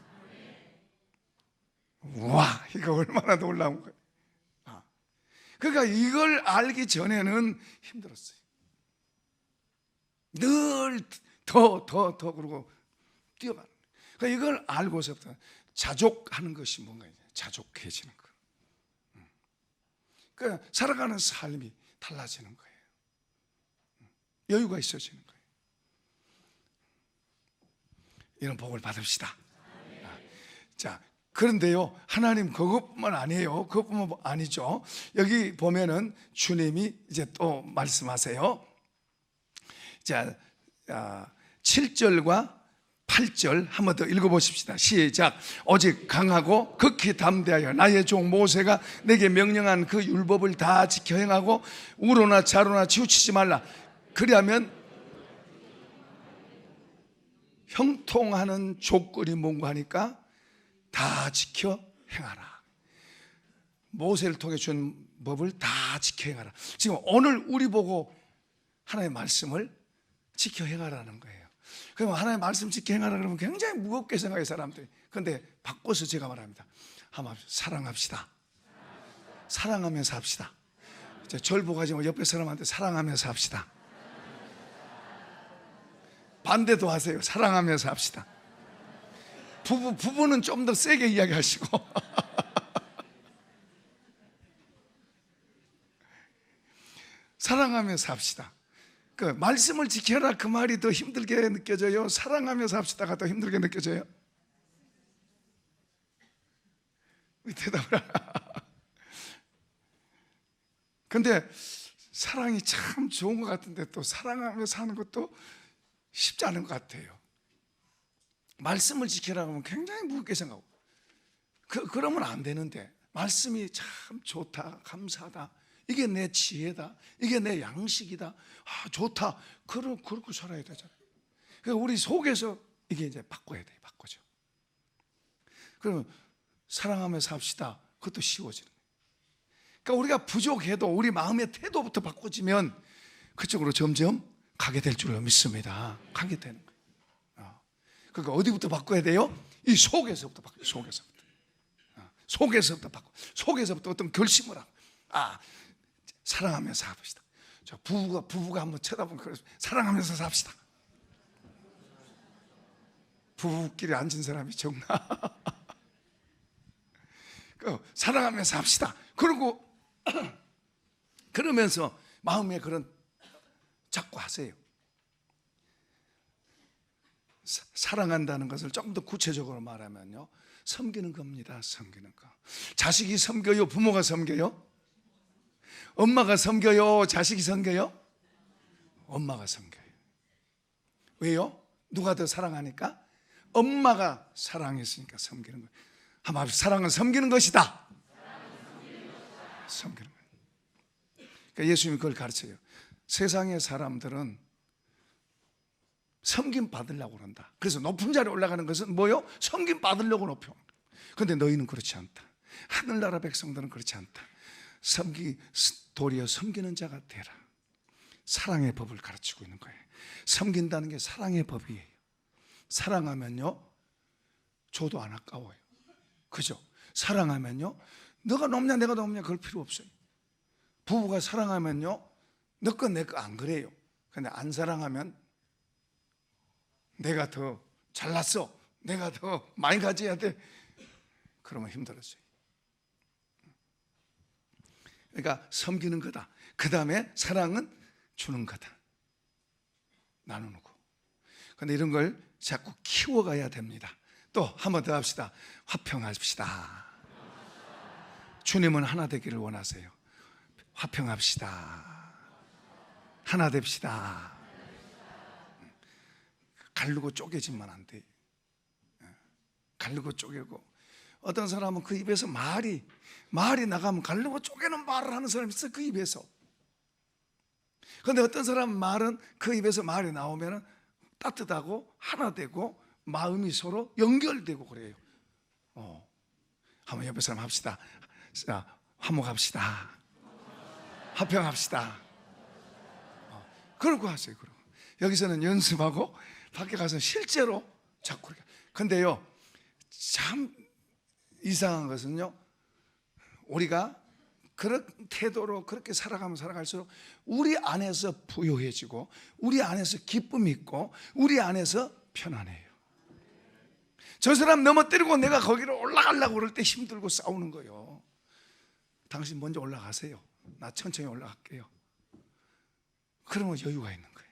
와, 이거 얼마나 놀라운 거예요. 그러니까 이걸 알기 전에는 힘들었어요. 늘 더 그러고 뛰어가는 거예요. 그러니까 이걸 알고서부터 자족하는 것이 뭔가 자족해지는 거예요. 그러니까 살아가는 삶이 달라지는 거예요. 여유가 있어지는 거예요. 이런 복을 받읍시다. 자, 그런데요, 하나님 그것뿐만 아니에요. 그것뿐만 아니죠. 여기 보면은 주님이 이제 또 말씀하세요. 자, 7절과 8절 한 번 더 읽어보십시다. 시작. 오직 강하고 극히 담대하여 나의 종 모세가 내게 명령한 그 율법을 다 지켜 행하고 우로나 좌로나 치우치지 말라. 그리하면 형통하는 조건이 뭔가 하니까 다 지켜 행하라. 모세를 통해 준 법을 다 지켜 행하라. 지금 오늘 우리 보고 하나님의 말씀을 지켜 행하라는 거예요. 그럼 하나님의 말씀 지켜 행하라 그러면 굉장히 무겁게 생각해요 사람들이. 그런데 바꿔서 제가 말합니다. 한번 사랑합시다. 사랑하면서 합시다. 절 보고 하지 말고 옆에 사람한테 사랑하면서 합시다. 반대도 하세요. 사랑하면서 합시다. 부부는 좀 더 세게 이야기하시고 사랑하면서 합시다. 그 말씀을 지켜라 그 말이 더 힘들게 느껴져요? 사랑하며 삽시다가 더 힘들게 느껴져요? 대답을 근데 사랑이 참 좋은 것 같은데 또 사랑하며 사는 것도 쉽지 않은 것 같아요. 말씀을 지키라고 하면 굉장히 무겁게 생각하고 그러면 안 되는데 말씀이 참 좋다, 감사하다, 이게 내 지혜다, 이게 내 양식이다, 좋다, 그렇게 살아야 되잖아요. 그러니까 우리 속에서 이게 이제 바꿔야 돼요. 바꿔죠. 그러면 사랑하며 삽시다, 그것도 쉬워지는 거예요. 그러니까 우리가 부족해도 우리 마음의 태도부터 바꿔지면 그쪽으로 점점 가게 될 줄로 믿습니다. 가게 되는 거예요. 그러니까 어디부터 바꿔야 돼요? 이 속에서부터 바꿔요. 속에서부터 바꿔. 속에서부터 어떤 결심을 하고, 사랑하면서 삽시다. 저 부부가 한번 쳐다보면 그래서 사랑하면서 삽시다. 부부끼리 앉은 사람이 적나? 사랑하면서 삽시다. 그리고 그러면서 마음에 그런 자꾸 하세요. 사랑한다는 것을 조금 더 구체적으로 말하면요, 섬기는 겁니다. 섬기는 거. 자식이 섬겨요? 부모가 섬겨요? 엄마가 섬겨요? 자식이 섬겨요? 엄마가 섬겨요. 왜요? 누가 더 사랑하니까? 엄마가 사랑했으니까 섬기는 거예요. 한번 사랑은 섬기는 것이다. 섬기는 거예요. 그러니까 예수님이 그걸 가르쳐요. 세상의 사람들은 섬김 받으려고 그런다. 그래서 높은 자리에 올라가는 것은 뭐요? 섬김 받으려고 높여. 그런데 너희는 그렇지 않다. 하늘나라 백성들은 그렇지 않다. 도리어 섬기는 자가 되라. 사랑의 법을 가르치고 있는 거예요. 섬긴다는 게 사랑의 법이에요. 사랑하면요, 줘도 안 아까워요. 그죠? 사랑하면요, 너가 높냐 내가 높냐 그럴 필요 없어요. 부부가 사랑하면요, 너 거 내 거 안 그래요. 근데 안 사랑하면 내가 더 잘났어, 내가 더 많이 가져야 돼, 그러면 힘들었어요. 그러니까 섬기는 거다. 그 다음에 사랑은 주는 거다. 나누는 거. 그런데 이런 걸 자꾸 키워가야 됩니다. 또 한 번 더 합시다. 화평합시다. 주님은 하나 되기를 원하세요. 화평합시다. 하나 됩시다. 가르고 쪼개지면 안 돼. 가르고 쪼개고, 어떤 사람은 그 입에서 말이 나가면 가르고 쪼개는 말을 하는 사람이 있어, 그 입에서. 그런데 어떤 사람은 말은 그 입에서 말이 나오면 따뜻하고 하나 되고 마음이 서로 연결되고 그래요. 한번 옆에 사람 합시다. 자, 화목합시다. 화평합시다. 그러고 하세요. 그러고 여기서는 연습하고 밖에 가서 실제로 자꾸 그렇게. 근데요, 참 이상한 것은요, 우리가 그런 태도로 그렇게 살아가면 살아갈수록 우리 안에서 부유해지고 우리 안에서 기쁨이 있고 우리 안에서 편안해요. 저 사람 넘어뜨리고 내가 거기로 올라가려고 그럴 때 힘들고 싸우는 거예요. 당신 먼저 올라가세요. 나 천천히 올라갈게요. 그러면 여유가 있는 거예요.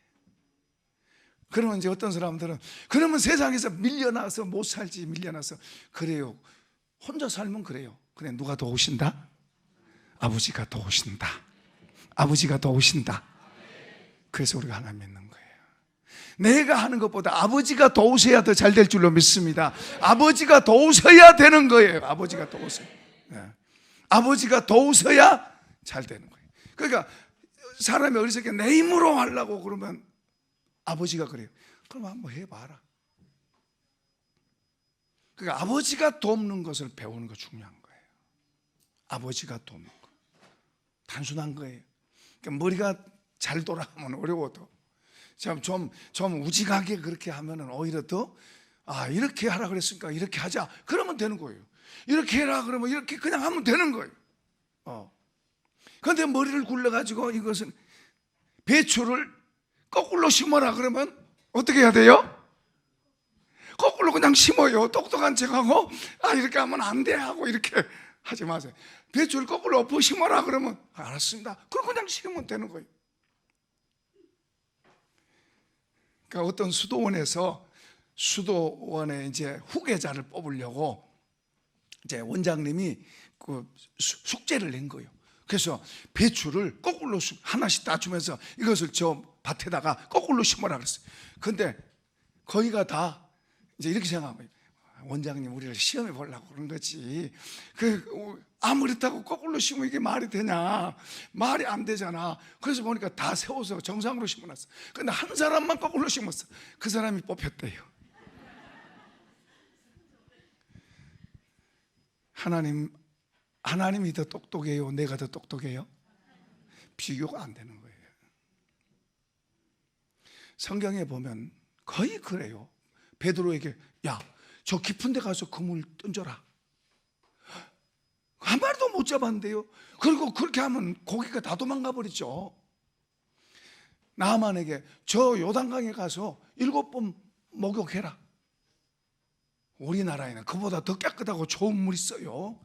그러면 이제 어떤 사람들은 그러면 세상에서 밀려나서 못 살지, 밀려나서 그래요. 혼자 살면 그래요. 근데 누가 도우신다? 아버지가 도우신다. 아버지가 도우신다. 그래서 우리가 하나님 믿는 거예요. 내가 하는 것보다 아버지가 도우셔야 더 잘 될 줄로 믿습니다. 아버지가 도우셔야 되는 거예요. 아버지가 도우셔야. 아버지가 도우셔야 잘 되는 거예요. 그러니까 사람이 어리석게 내 힘으로 하려고 그러면 아버지가 그래요. 그럼 한번 해봐라. 그러니까 아버지가 돕는 것을 배우는 거 중요한 거예요. 아버지가 돕는 거. 단순한 거예요. 그러니까 머리가 잘 돌아가면 어려워도 좀 우직하게 그렇게 하면은 오히려 더 이렇게 하라 그랬으니까 이렇게 하자 그러면 되는 거예요. 이렇게 해라 그러면 이렇게 그냥 하면 되는 거예요. 그런데 머리를 굴려가지고 이것은 배추를 거꾸로 심어라 그러면 어떻게 해야 돼요? 거꾸로 그냥 심어요. 똑똑한 척하고 이렇게 하면 안 돼 하고 이렇게 하지 마세요. 배추를 거꾸로 엎어 심어라 그러면 알았습니다. 그럼 그냥 심으면 되는 거예요. 그러니까 어떤 수도원에 이제 후계자를 뽑으려고 이제 원장님이 그 숙제를 낸 거예요. 그래서 배추를 거꾸로 하나씩 따주면서 이것을 저 밭에다가 거꾸로 심으라 그랬어요. 근데 거기가 다 이제 이렇게 생각한 거예요. 원장님 우리를 시험해 보려고 그런 거지. 아무리 그렇다고 거꾸로 심으면 이게 말이 되냐? 말이 안 되잖아. 그래서 보니까 다 세워서 정상으로 심어놨어. 근데 한 사람만 거꾸로 심었어. 그 사람이 뽑혔대요. 하나님이 더 똑똑해요? 내가 더 똑똑해요? 비교가 안 되는 거예요. 성경에 보면 거의 그래요. 베드로에게 야, 저 깊은 데 가서 그물 던져라. 한 마리도 못 잡았는데요. 그리고 그렇게 하면 고기가 다 도망가 버리죠. 나아만에게 저 요단강에 가서 7번 목욕해라. 우리나라에는 그보다 더 깨끗하고 좋은 물 있어요.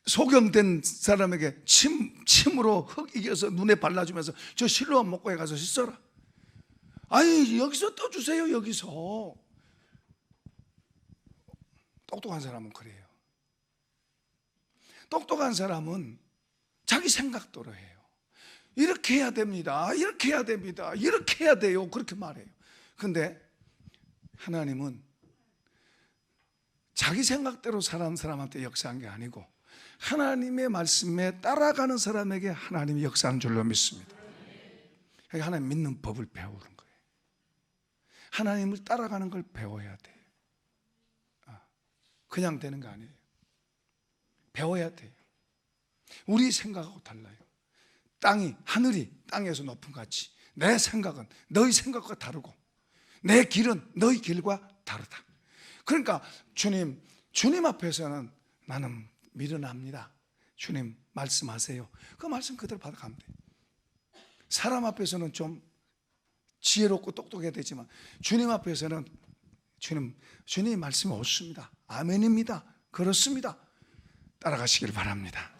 소경된 사람에게 침으로 흙 이겨서 눈에 발라주면서 저 실로암 목고에 가서 씻어라. 아니 여기서 떠주세요. 여기서. 똑똑한 사람은 그래요. 똑똑한 사람은 자기 생각대로 해요. 이렇게 해야 됩니다. 이렇게 해야 됩니다. 이렇게 해야 돼요. 그렇게 말해요. 근데 하나님은 자기 생각대로 사는 사람한테 역사한 게 아니고 하나님의 말씀에 따라가는 사람에게 하나님이 역사하는 줄로 믿습니다. 그러니까 하나님 믿는 법을 배우는 거예요. 하나님을 따라가는 걸 배워야 돼요. 그냥 되는 거 아니에요. 배워야 돼요. 우리 생각하고 달라요. 하늘이 땅에서 높은 것 같이 내 생각은 너희 생각과 다르고 내 길은 너희 길과 다르다. 그러니까 주님 앞에서는 나는 미련합니다. 주님 말씀하세요. 그 말씀 그대로 받아가면 돼요. 사람 앞에서는 좀 지혜롭고 똑똑해야 되지만 주님 앞에서는 주님 말씀이 옳습니다. 아멘입니다. 그렇습니다. 따라가시길 바랍니다.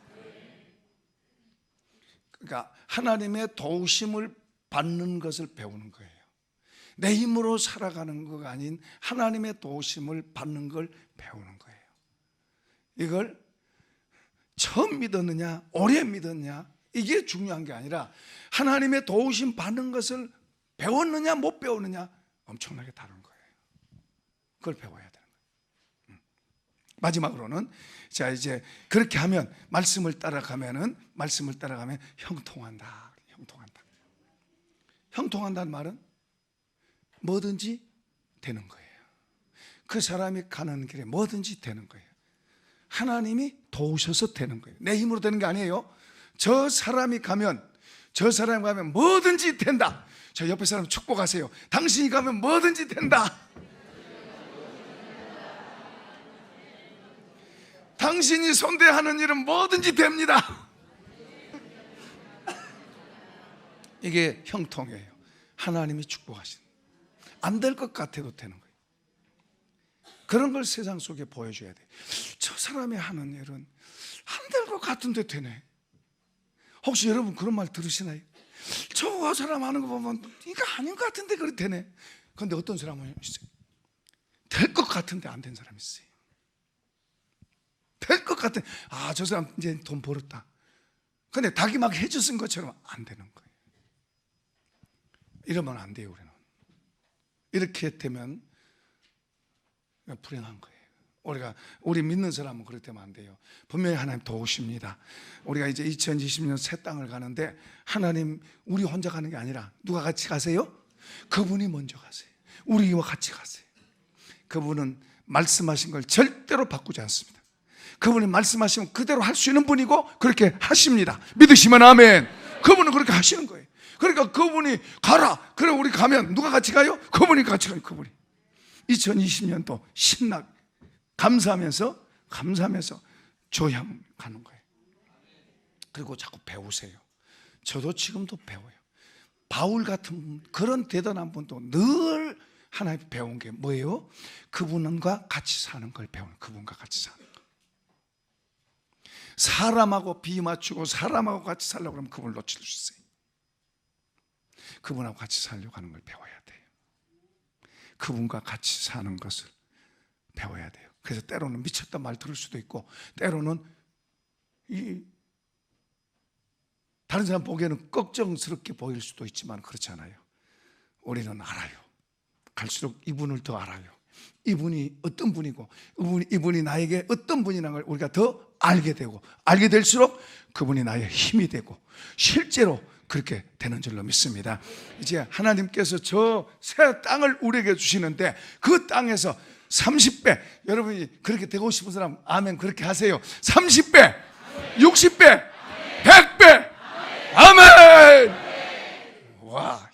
그러니까 하나님의 도우심을 받는 것을 배우는 거예요. 내 힘으로 살아가는 것가 아닌 하나님의 도우심을 받는 걸 배우는 거예요. 이걸 처음 믿었느냐 오래 믿었느냐 이게 중요한 게 아니라 하나님의 도우심 받는 것을 배웠느냐 못 배웠느냐 엄청나게 다른 거예요. 그걸 배워야 되는 거예요. 마지막으로는 자 이제 그렇게 하면 말씀을 따라가면 형통한다. 형통한다는 말은 뭐든지 되는 거예요. 그 사람이 가는 길에 뭐든지 되는 거예요. 하나님이 도우셔서 되는 거예요. 내 힘으로 되는 게 아니에요. 저 사람이 가면 뭐든지 된다. 저 옆에 사람 축복하세요. 당신이 가면 뭐든지 된다. 당신이 손대하는 일은 뭐든지 됩니다. 이게 형통이에요. 하나님이 축복하시는. 안 될 것 같아도 되는 거예요. 그런 걸 세상 속에 보여줘야 돼. 저 사람이 하는 일은 안 될 것 같은데 되네. 혹시 여러분 그런 말 들으시나요? 저 사람 하는 거 보면 이거 아닌 것 같은데 그래 되네. 그런데 어떤 사람은 있어요. 될 것 같은데 안 된 사람이 있어요. 될 것 같아. 저 사람 이제 돈 벌었다. 근데 닭이 막 해줬은 것처럼 안 되는 거예요. 이러면 안 돼요. 우리는 이렇게 되면 불행한 거예요. 우리 믿는 사람은 그렇게 되면 안 돼요. 분명히 하나님 도우십니다. 우리가 이제 2020년 새 땅을 가는데 하나님 우리 혼자 가는 게 아니라 누가 같이 가세요? 그분이 먼저 가세요. 우리와 같이 가세요. 그분은 말씀하신 걸 절대로 바꾸지 않습니다. 그분이 말씀하시면 그대로 할 수 있는 분이고 그렇게 하십니다. 믿으시면 아멘. 그분은 그렇게 하시는 거예요. 그러니까 그분이 가라. 그래 우리 가면 누가 같이 가요? 그분이 같이 가요. 그분이 2020년도 신나게 감사하면서 조향 가는 거예요. 그리고 자꾸 배우세요. 저도 지금도 배워요. 바울 같은 그런 대단한 분도 늘 하나님 배운 게 뭐예요? 그분과 같이 사는 걸 배우는, 그분과 같이 사는 거. 사람하고 비 맞추고 사람하고 같이 살려고 그러면 그분을 놓칠 수 있어요. 그분하고 같이 살려고 하는 걸 배워야 돼요. 그분과 같이 사는 것을 배워야 돼요. 그래서 때로는 미쳤단 말 들을 수도 있고, 때로는 다른 사람 보기에는 걱정스럽게 보일 수도 있지만 그렇지 않아요. 우리는 알아요. 갈수록 이분을 더 알아요. 이분이 어떤 분이고 이분이 나에게 어떤 분이라는 걸 우리가 더 알게 되고, 알게 될수록 그분이 나의 힘이 되고 실제로 그렇게 되는 줄로 믿습니다. 이제 하나님께서 저 새 땅을 우리에게 주시는데 그 땅에서 30배, 여러분이 그렇게 되고 싶은 사람 아멘 그렇게 하세요. 30배, 60배, 100배, 아멘. 와,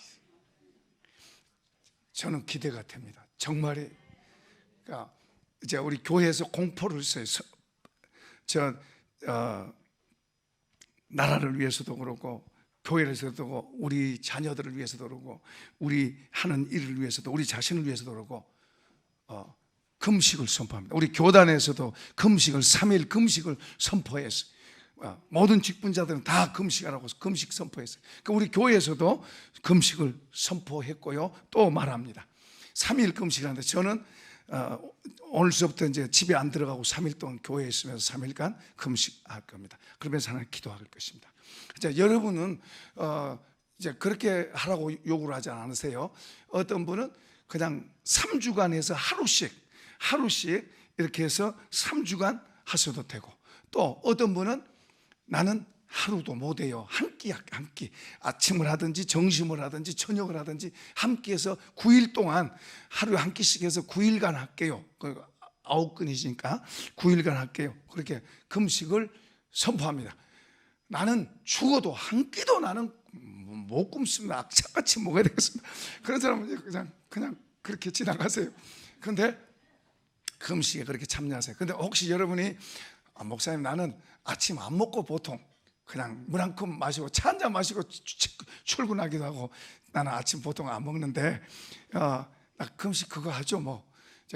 저는 기대가 됩니다. 정말이. 그러니까 이제 우리 교회에서 공포를 했어요. 나라를 위해서도 그렇고, 교회에서도 그렇고, 우리 자녀들을 위해서도 그렇고, 우리 하는 일을 위해서도, 우리 자신을 위해서도 그렇고, 금식을 선포합니다. 우리 교단에서도 금식을 3일 금식을 선포했어요. 모든 직분자들은 다 금식하라고 금식 선포했어요. 그러니까 우리 교회에서도 금식을 선포했고요, 또 말합니다. 3일 금식하는데 저는 오늘서부터 이제 집에 안 들어가고 3일 동안 교회에 있으면서 3일간 금식할 겁니다. 그러면서 하나님 기도할 것입니다. 자, 여러분은 이제 그렇게 하라고 요구를 하지 않으세요. 어떤 분은 그냥 3주간에서 하루씩 이렇게 해서 3주간 하셔도 되고, 또 어떤 분은 나는 하루도 못해요. 한 끼 아침을 하든지 점심을 하든지 저녁을 하든지 한 끼에서 9일 동안 하루에 한 끼씩 해서 9일간 할게요. 9근이니까 9일간 할게요. 그렇게 금식을 선포합니다. 나는 죽어도 한 끼도 나는 못 굶습니다. 악착같이 먹어야 되겠습니다. 그런 사람은 그냥 그렇게 지나가세요. 그런데 금식에 그렇게 참여하세요. 근데 혹시 여러분이 목사님 나는 아침 안 먹고 보통 그냥 물 한 컵 마시고 차 한 잔 마시고 출근하기도 하고, 나는 아침 보통 안 먹는데 나 금식 그거 하죠 뭐.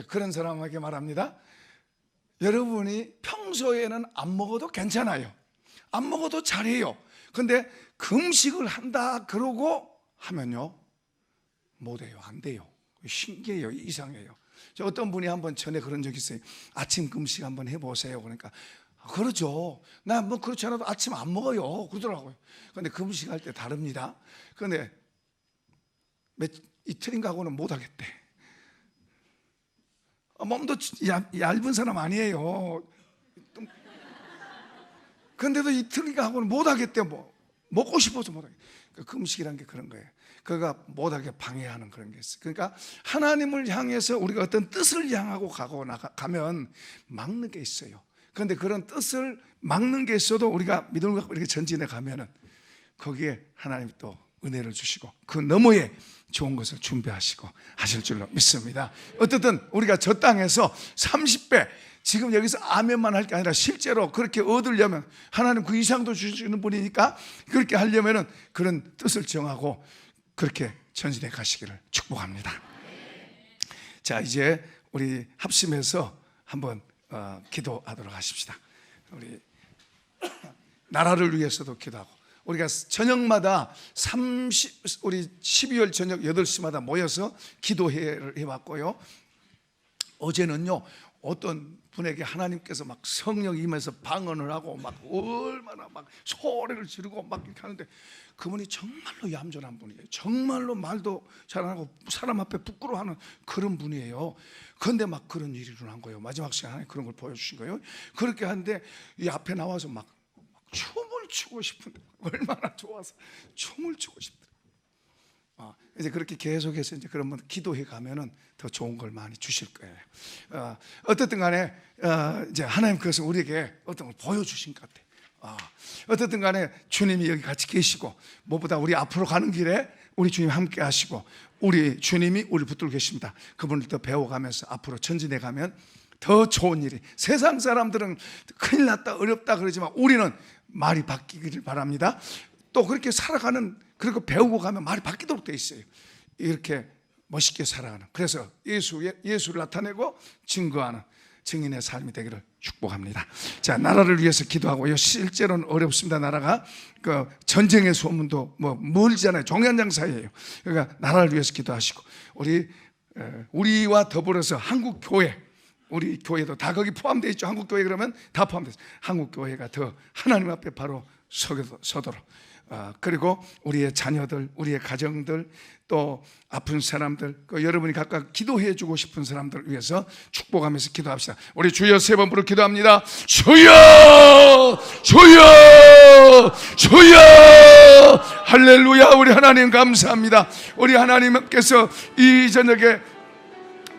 그런 사람에게 말합니다. 여러분이 평소에는 안 먹어도 괜찮아요. 안 먹어도 잘해요. 근데 금식을 한다 그러고 하면요, 못해요. 안 돼요. 신기해요. 이상해요. 어떤 분이 한번 전에 그런 적이 있어요. 아침 금식 한번 해보세요. 그러니까 그러죠. 나 뭐 그렇지 않아도 아침 안 먹어요 그러더라고요. 그런데 금식할 때 다릅니다. 그런데 이틀인가 하고는 못 하겠대. 몸도 얇은 사람 아니에요. 그런데도 이틀인가 하고는 못 하겠대. 뭐 먹고 싶어서 못 하겠대. 금식이란 게 그런 거예요. 그가 못하게 방해하는 그런 게 있어요. 그러니까 하나님을 향해서 우리가 어떤 뜻을 향하고 가면 막는 게 있어요. 그런데 그런 뜻을 막는 게 있어도 우리가 믿음을 갖고 이렇게 전진해 가면은 거기에 하나님이 또 은혜를 주시고 그 너머에 좋은 것을 준비하시고 하실 줄로 믿습니다. 어쨌든 우리가 저 땅에서 30배, 지금 여기서 아멘만 할 게 아니라 실제로 그렇게 얻으려면 하나님 그 이상도 주시는 분이니까 그렇게 하려면은 그런 뜻을 정하고 그렇게 전진해 가시기를 축복합니다. 자, 이제 우리 합심해서 한번 기도하도록 하십시다. 우리 나라를 위해서도 기도하고, 우리가 저녁마다 우리 12월 저녁 8시마다 모여서 기도회를 해왔고요. 어제는요, 어떤 분에게 하나님께서 막 성령 임해서 방언을 하고 막 얼마나 막 소리를 지르고 막 이렇게 하는데, 그분이 정말로 얌전한 분이에요. 정말로 말도 잘하고 사람 앞에 부끄러워하는 그런 분이에요. 그런데 막 그런 일이 일어난 거예요. 마지막 시간에 하나님 그런 걸 보여주신 거예요. 그렇게 하는데 이 앞에 나와서 막 춤을 추고 싶은데, 얼마나 좋아서 춤을 추고 싶더라고요. 이제 그렇게 계속해서 이제 그러면 기도해 가면은 더 좋은 걸 많이 주실 거예요. 어쨌든 간에 이제 하나님 그것을 우리에게 어떤 걸 보여주신 것 같아요. 어쨌든 간에 주님이 여기 같이 계시고, 무엇보다 우리 앞으로 가는 길에 우리 주님 함께 하시고, 우리 주님이 우리를 붙들고 계십니다. 그분을 더 배워가면서 앞으로 전진해 가면 더 좋은 일이, 세상 사람들은 큰일 났다 어렵다 그러지만 우리는 말이 바뀌기를 바랍니다. 또 그렇게 살아가는, 그리고 배우고 가면 말이 바뀌도록 돼 있어요. 이렇게 멋있게 살아가는, 그래서 예수를 나타내고 증거하는 증인의 삶이 되기를 축복합니다. 자, 나라를 위해서 기도하고요. 실제로는 어렵습니다. 나라가 그 전쟁의 소문도 뭐 멀잖아요. 종연장 사이에요. 그러니까 나라를 위해서 기도하시고, 우리와 더불어서 한국 교회, 우리 교회도 다 거기 포함되어 있죠. 한국 교회 그러면 다 포함되어 있어요. 한국 교회가 더 하나님 앞에 바로 서도록, 그리고 우리의 자녀들, 우리의 가정들, 또 아픈 사람들, 여러분이 각각 기도해 주고 싶은 사람들을 위해서 축복하면서 기도합시다. 우리 주여 세 번 부르 기도합니다. 주여, 주여, 주여. 할렐루야. 우리 하나님 감사합니다. 우리 하나님께서 이 저녁에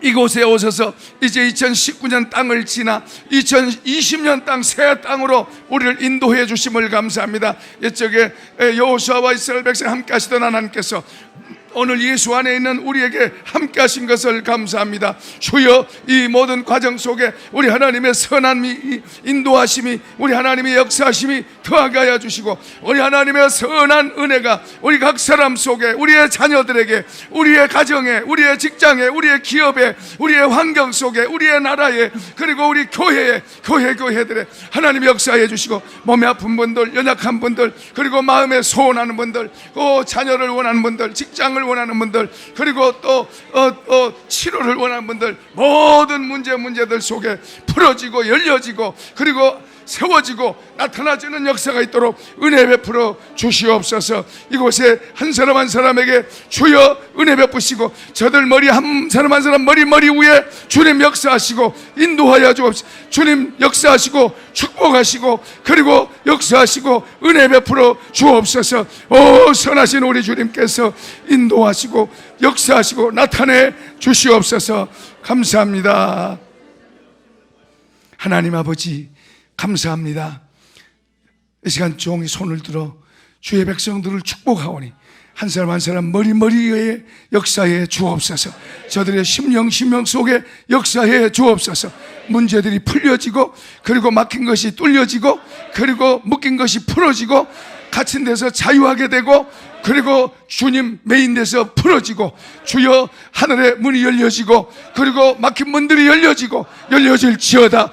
이곳에 오셔서 이제 2019년 땅을 지나 2020년 땅 새 땅으로 우리를 인도해 주심을 감사합니다. 이쪽에 여호수아와 이스라엘 백성 함께 하시던 하나님께서 오늘 예수 안에 있는 우리에게 함께 하신 것을 감사합니다. 주여, 이 모든 과정 속에 우리 하나님의 선한 인도하심이, 우리 하나님의 역사하심이 더하게 하여 주시고, 우리 하나님의 선한 은혜가 우리 각 사람 속에, 우리의 자녀들에게, 우리의 가정에, 우리의 직장에, 우리의 기업에, 우리의 환경 속에, 우리의 나라에, 그리고 우리 교회에, 교회들에 하나님이 역사해 주시고, 몸에 아픈 분들, 연약한 분들, 그리고 마음에 소원하는 분들, 자녀를 원하는 분들, 직장을 원하는 분들, 그리고 또 치료를 원하는 분들, 모든 문제들 속에 풀어지고 열려지고 그리고 세워지고 나타나지는 역사가 있도록 은혜 베풀어 주시옵소서. 이곳에 한 사람 한 사람에게 주여 은혜 베푸시고, 저들 머리 한 사람 한 사람 머리 위에 주님 역사하시고 인도하여 주옵소서. 주님 역사하시고 축복하시고 그리고 역사하시고 은혜 베풀어 주옵소서. 오 선하신 우리 주님께서 인도하시고 역사하시고 나타내 주시옵소서. 감사합니다. 하나님 아버지 감사합니다. 이 시간 종이 손을 들어 주의 백성들을 축복하오니 한 사람 한 사람 머리에 역사해 주옵소서. 저들의 심령 속에 역사해 주옵소서. 문제들이 풀려지고 그리고 막힌 것이 뚫려지고 그리고 묶인 것이 풀어지고 갇힌 데서 자유하게 되고 그리고 주님 메인 데서 풀어지고, 주여 하늘의 문이 열려지고 그리고 막힌 문들이 열려질지어다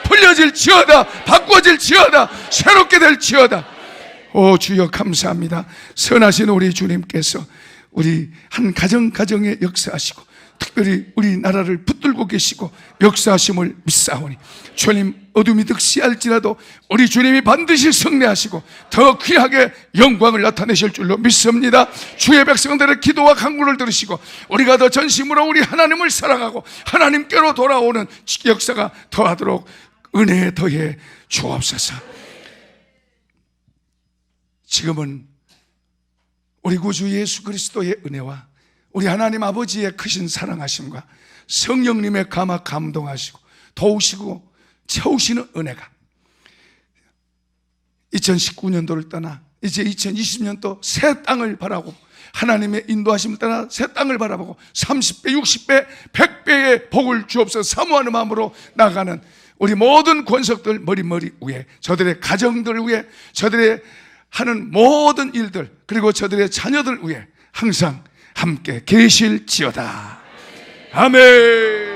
풀려질지어다 바꿔질지어다 새롭게 될지어다. 오 주여 감사합니다. 선하신 우리 주님께서 우리 한 가정에 역사하시고 특별히 우리나라를 붙들고 계시고 역사하심을 믿사오니, 주님 어둠이 득시할지라도 우리 주님이 반드시 승리하시고 더 귀하게 영광을 나타내실 줄로 믿습니다. 주의 백성들의 기도와 간구를 들으시고 우리가 더 전심으로 우리 하나님을 사랑하고 하나님께로 돌아오는 역사가 더하도록 은혜에 더해 주옵소서. 지금은 우리 구주 예수 그리스도의 은혜와 우리 하나님 아버지의 크신 사랑하심과 성령님의 감동하시고 도우시고 채우시는 은혜가 2019년도를 떠나 이제 2020년도 새 땅을 바라고 하나님의 인도하심을 따라 새 땅을 바라보고 30배, 60배, 100배의 복을 주옵소서 사모하는 마음으로 나가는 우리 모든 권속들 머리 위에, 저들의 가정들 위에, 저들의 하는 모든 일들 그리고 저들의 자녀들 위에 항상 함께 계실지어다. 아멘.